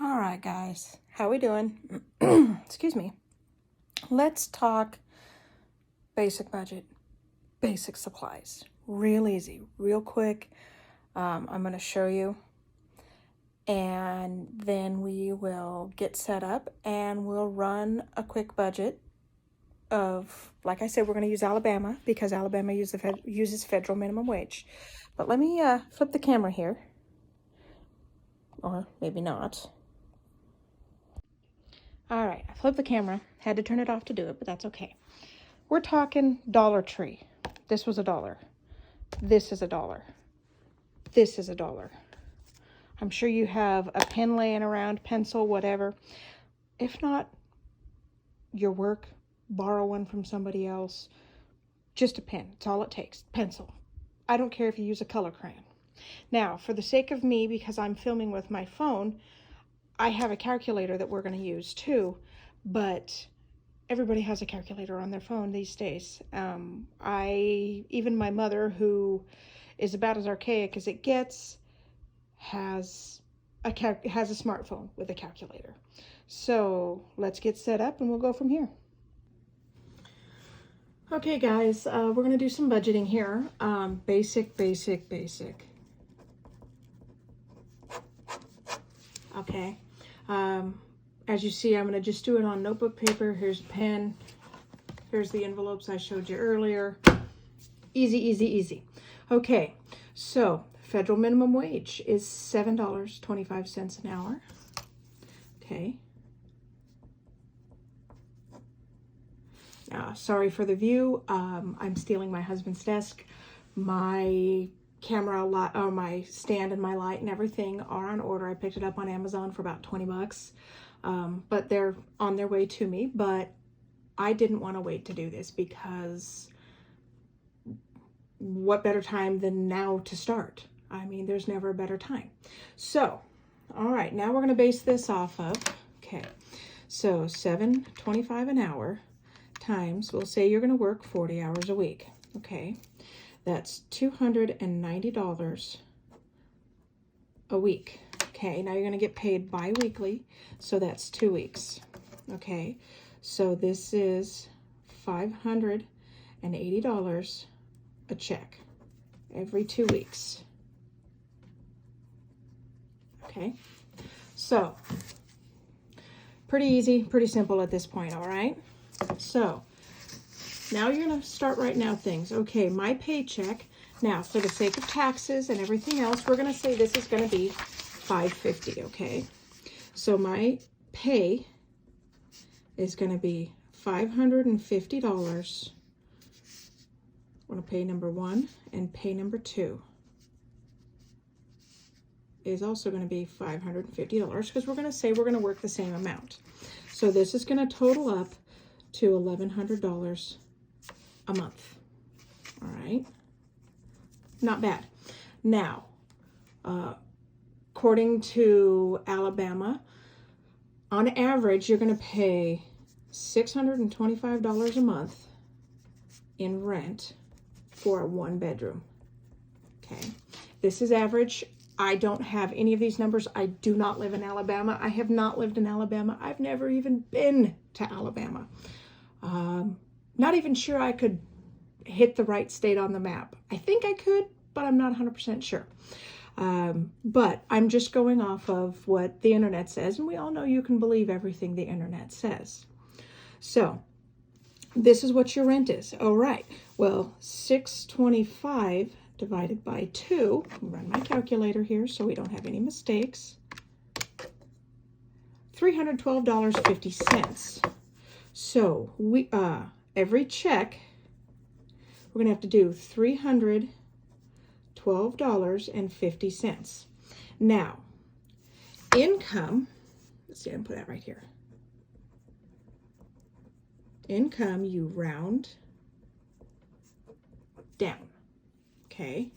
All right, guys, how we doing? Excuse me. Let's talk basic budget, basic supplies. Real easy, real quick. I'm going to show you, and then we will get set up and we'll run a quick budget of, like I said, we're going to use Alabama because Alabama uses federal minimum wage. But let me flip the camera here, or maybe not. All right, I flipped the camera. Had to turn it off to do it, but that's okay. We're talking Dollar Tree. This was $1. This is $1. This is $1. I'm sure you have a pen laying around, pencil, whatever. If not, your work, borrow one from somebody else. Just a pen. It's all it takes. Pencil. I don't care if you use a color crayon. Now, for the sake of me, because I'm filming with my phone, I have a calculator that we're going to use too, but everybody has a calculator on their phone these days. Even my mother, who is about as archaic as it gets, has a smartphone with a calculator. So let's get set up and we'll go from here. Okay, guys, we're going to do some budgeting here. Basic. Okay. As you see, I'm going to just do it on notebook paper. Here's a pen. Here's the envelopes I showed you earlier. Easy. Okay, so federal minimum wage is $7.25 an hour. Okay. Sorry for the view. I'm stealing my husband's desk. My camera, my stand and my light and everything are on order. I picked it up on Amazon for about 20 bucks. But they're on their way to me. But I didn't want to wait to do this because what better time than now to start? I mean, there's never a better time. So, all right, now we're going to base this off of, okay, so $7.25 an hour times, we'll say you're going to work 40 hours a week, okay? That's $290 a week. Okay, now you're going to get paid bi-weekly, so that's 2 weeks. Okay, so this is $580 a check every 2 weeks. Okay, so pretty easy, pretty simple at this point, all right? So now you're going to start writing out things. Okay, my paycheck. Now, for the sake of taxes and everything else, we're going to say this is going to be $550, okay? So my pay is going to be $550. I'm going to pay number 1, and pay number 2 is also going to be $550 because we're going to say we're going to work the same amount. So this is going to total up to $1,100 a month. All right, not bad. Now, according to Alabama, on average, you're going to pay $625 a month in rent for a 1-bedroom. Okay, this is average. I don't have any of these numbers. I do not live in Alabama. I have not lived in Alabama. I've never even been to Alabama. Not even sure I could hit the right state on the map. I think I could, but I'm not 100% sure. But I'm just going off of what the internet says, and we all know you can believe everything the internet says. So this is what your rent is. All right. Well, $625 divided by 2. I'll run my calculator here so we don't have any mistakes. $312.50. So we every check we're gonna have to do $312.50. Now, income. Let's see. I'm gonna put that right here. Income, you round down. Okay.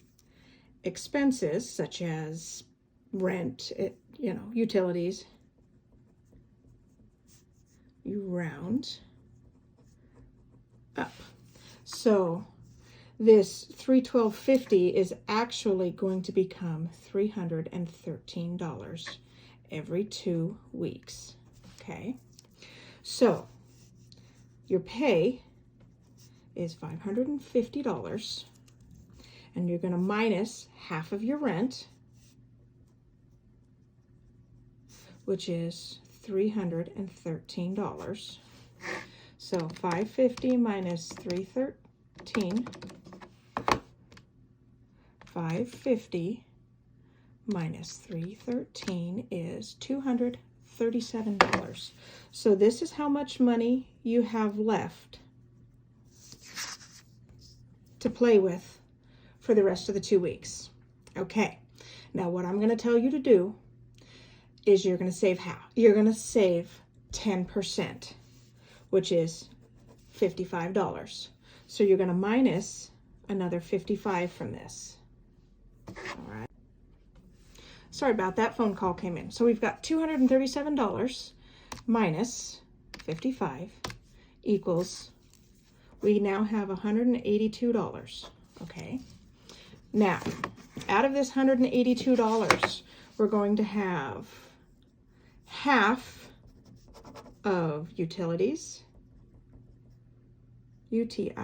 Expenses such as rent, utilities, you round up. So this $312.50 is actually going to become $313 every 2 weeks. Okay, so your pay is $550, and you're going to minus half of your rent, which is $313. So $550 minus $313, $550 minus $313 is $237. So this is how much money you have left to play with for the rest of the 2 weeks. Okay, now what I'm going to tell you to do is you're going to save half. You're going to save 10%, which is $55. So you're going to minus another $55 from this. All right. Sorry about that, phone call came in. So we've got $237 minus 55 equals, we now have $182. Okay. Now, out of this $182, we're going to have half of utilities, UTILITIES.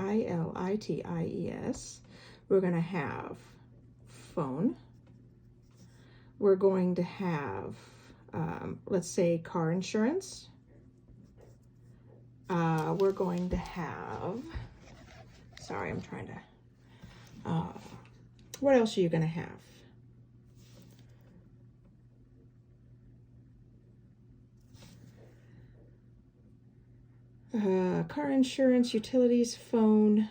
We're going to have phone. We're going to have, let's say, car insurance. We're going to have, sorry, I'm trying to, what else are you going to have? Car insurance, utilities, phone.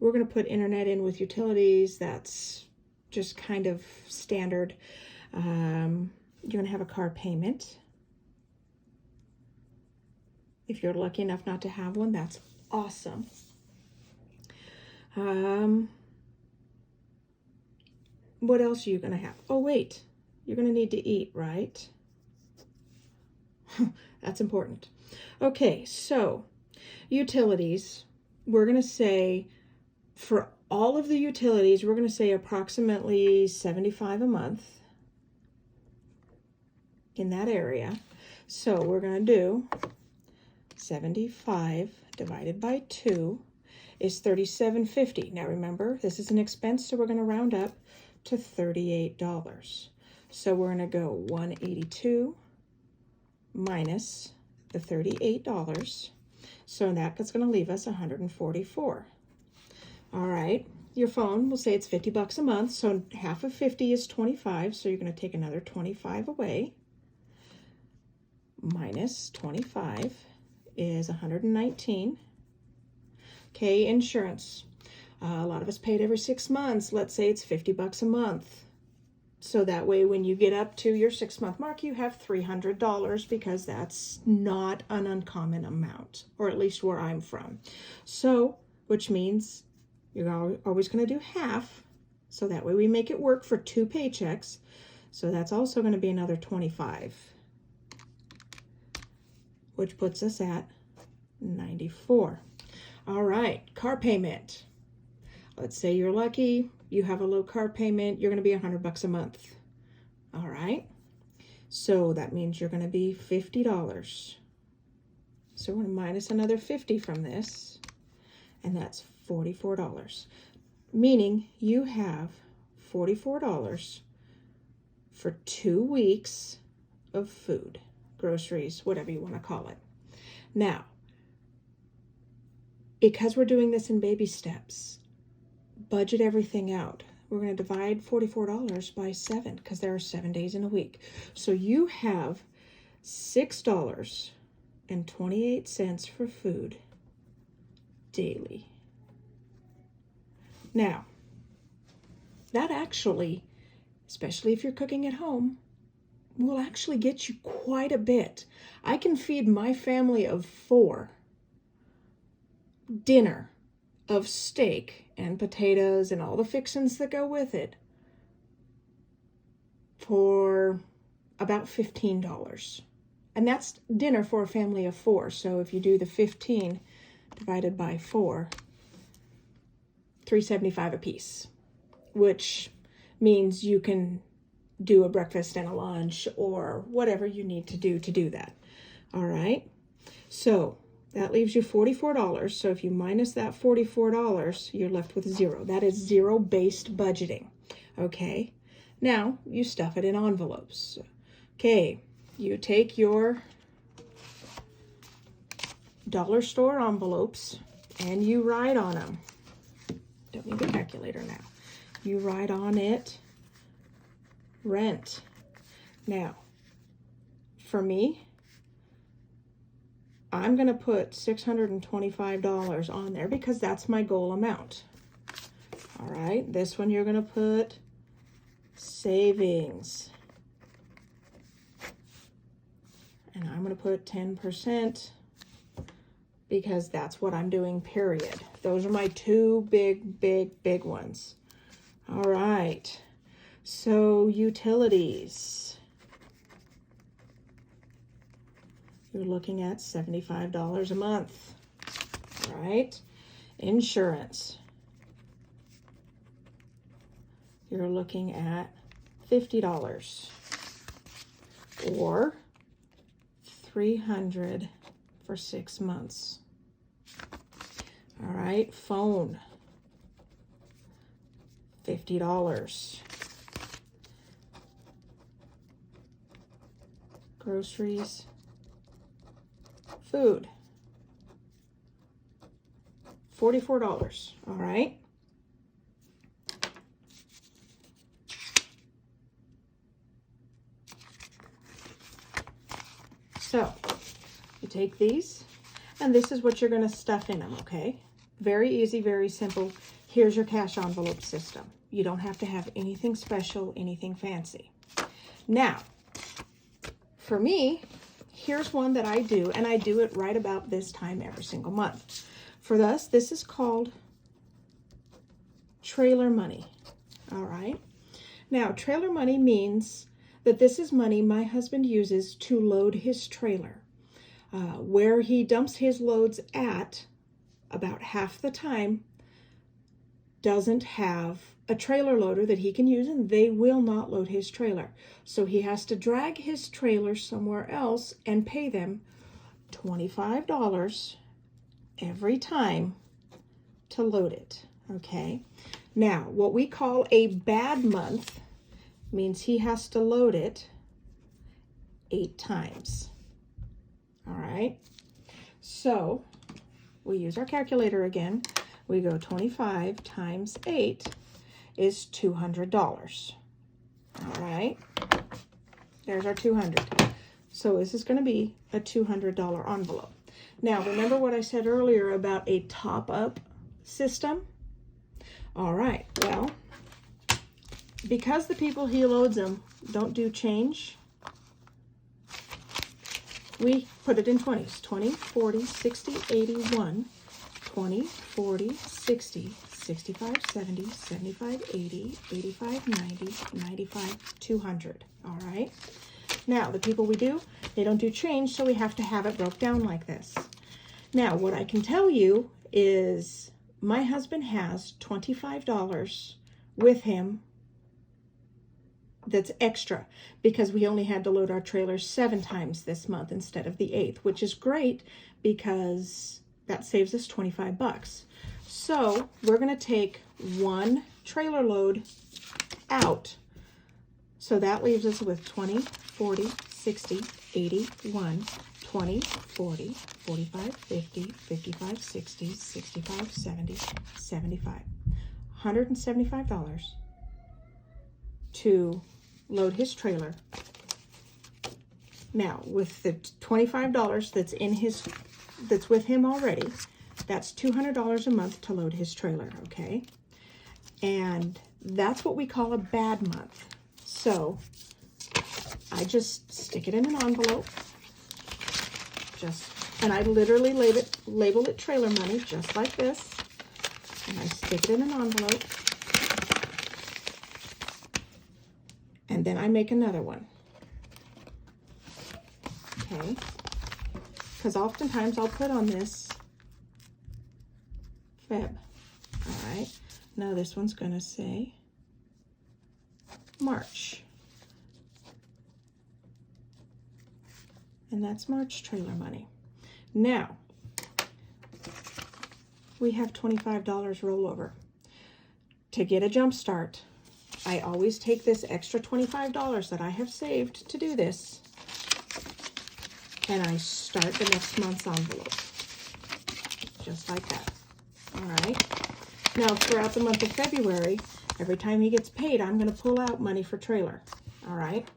We're going to put internet in with utilities. That's just kind of standard. You're going to have a car payment. If you're lucky enough not to have one, that's awesome. What else are you going to have? Oh, wait. You're going to need to eat, right? That's important. Okay, so utilities, we're going to say for all of the utilities, we're going to say approximately $75 a month in that area. So we're going to do 75 divided by 2 is $37.50. Now remember, this is an expense, so we're going to round up to $38. So we're going to go 182 minus the $38. So that's going to leave us $144. All right, your phone, we'll say it's $50 a month. So half of 50 is 25. So you're going to take another 25 away. Minus 25 is 119. Okay, insurance. A lot of us pay it every 6 months. Let's say it's $50 a month. So that way when you get up to your 6-month mark, you have $300 because that's not an uncommon amount, or at least where I'm from. So, which means you're always going to do half. So that way we make it work for 2 paychecks. So that's also going to be another 25, which puts us at 94. All right, car payment. Let's say you're lucky, you have a low car payment, you're going to be $100 a month. All right, so that means you're going to be $50. So we're going to minus another 50 from this, and that's $44. Meaning you have $44 for 2 weeks of food, groceries, whatever you want to call it. Now, because we're doing this in baby steps, budget everything out. We're going to divide $44 by 7 because there are 7 days in a week. So you have $6.28 for food daily. Now, that actually, especially if you're cooking at home, will actually get you quite a bit. I can feed my family of 4 dinner of steak and potatoes and all the fixings that go with it for about $15. And that's dinner for a family of 4. So if you do the 15 divided by 4, $3.75 a piece, which means you can do a breakfast and a lunch or whatever you need to do that. All right. So that leaves you $44. So if you minus that $44, you're left with zero. That is zero-based budgeting. Okay. Now you stuff it in envelopes. Okay. You take your dollar store envelopes and you write on them. Don't need the calculator now. You write on it rent. Now, for me, I'm going to put $625 on there because that's my goal amount. All right, this one you're going to put savings. And I'm going to put 10% because that's what I'm doing, period. Those are my two big ones. All right, so utilities. You're looking at $75 a month, all right? Insurance. You're looking at $50 or $300 for 6 months. All right, phone, $50. Groceries, food, $44. All right. So you take these, and this is what you're going to stuff in them, okay? Very easy, very simple. Here's your cash envelope system. You don't have to have anything special, anything fancy. Now, for me, here's one that I do, and I do it right about this time every single month. For us, this is called trailer money, all right? Now, trailer money means that this is money my husband uses to load his trailer. Where he dumps his loads at, about half the time, doesn't have a trailer loader that he can use, and they will not load his trailer. So he has to drag his trailer somewhere else and pay them $25 every time to load it, okay? Now, what we call a bad month means he has to load it 8 times, all right? So we use our calculator again. We go 25 times 8 is $200. All right, there's our 200. So this is going to be a $200 envelope. Now, remember what I said earlier about a top-up system? All right, well, because the people he loads them don't do change, we put it in 20s. 20, 40, 60, 81, 20, 40, 60, 65, 70, 75, 80, 85, 90, 95, 200. All right. Now, the people we do, they don't do change, so we have to have it broke down like this. Now, what I can tell you is my husband has $25 with him that's extra because we only had to load our trailers 7 times this month instead of the 8th, which is great because that saves us $25. So we're going to take 1 trailer load out. So that leaves us with 20, 40, 60, 81, 20, 40, 45, 50, 55, 60, 65, 70, 75. $175 to load his trailer. Now, with the $25 that's with him already, that's $200 a month to load his trailer, okay? And that's what we call a bad month. So I just stick it in an envelope, and I literally label it trailer money, just like this, and I stick it in an envelope, and then I make another one, okay? Because oftentimes I'll put on this Feb, all right? Now this one's gonna say March. And that's March trailer money. Now, we have $25 rollover. To get a jump start, I always take this extra $25 that I have saved to do this, and I start the next month's envelope. Just like that. All right. Now, throughout the month of February, every time he gets paid, I'm going to pull out money for trailer. All right.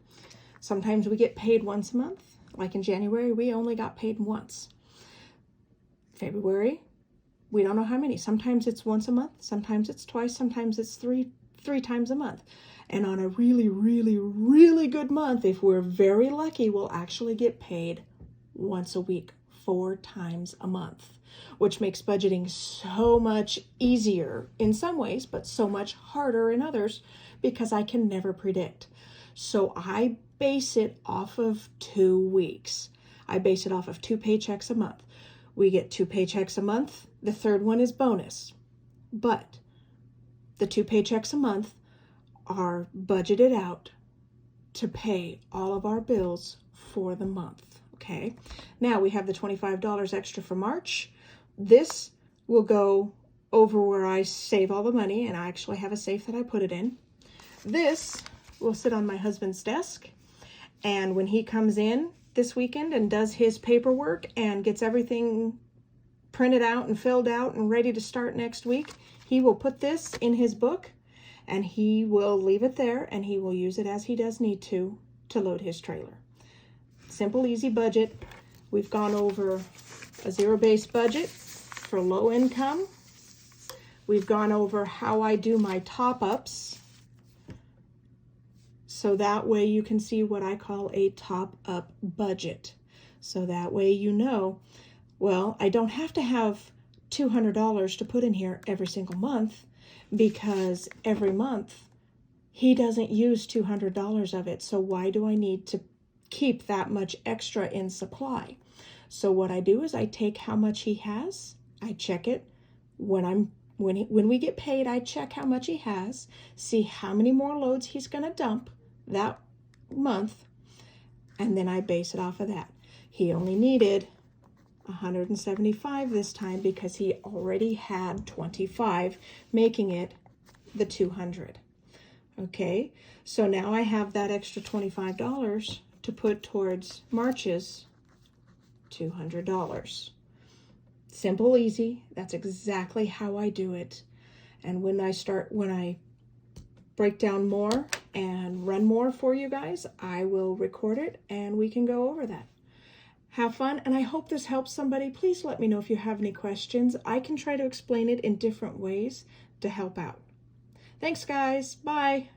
Sometimes we get paid once a month. Like in January, we only got paid once. February, we don't know how many. Sometimes it's once a month. Sometimes it's twice. Sometimes it's three times a month. And on a really, really, really good month, if we're very lucky, we'll actually get paid once a week, 4 times a month, which makes budgeting so much easier in some ways, but so much harder in others because I can never predict. So I base it off of 2 weeks. I base it off of 2 paychecks a month. We get 2 paychecks a month. The third one is bonus. But the 2 paychecks a month are budgeted out to pay all of our bills for the month. Okay. Now we have the $25 extra for March. This will go over where I save all the money, and I actually have a safe that I put it in. This will sit on my husband's desk, and when he comes in this weekend and does his paperwork and gets everything printed out and filled out and ready to start next week, he will put this in his book, and he will leave it there, and he will use it as he does need to load his trailer. Simple, easy budget. We've gone over a zero-based budget for low income. We've gone over how I do my top-ups, so that way you can see what I call a top-up budget. So that way you know, well, I don't have to have $200 to put in here every single month, because every month he doesn't use $200 of it. So why do I need to keep that much extra in supply? So what I do is I take how much he has, I check it when we get paid. I check how much he has, see how many more loads he's going to dump that month, and then I base it off of that. He only needed 175 this time because he already had 25, making it the 200. Okay, so now I have that extra $25 to put towards March's $200. Simple, easy. That's exactly how I do it. And when I break down more and run more for you guys, I will record it and we can go over that. Have fun, and I hope this helps somebody. Please let me know if you have any questions. I can try to explain it in different ways to help out. Thanks, guys. Bye.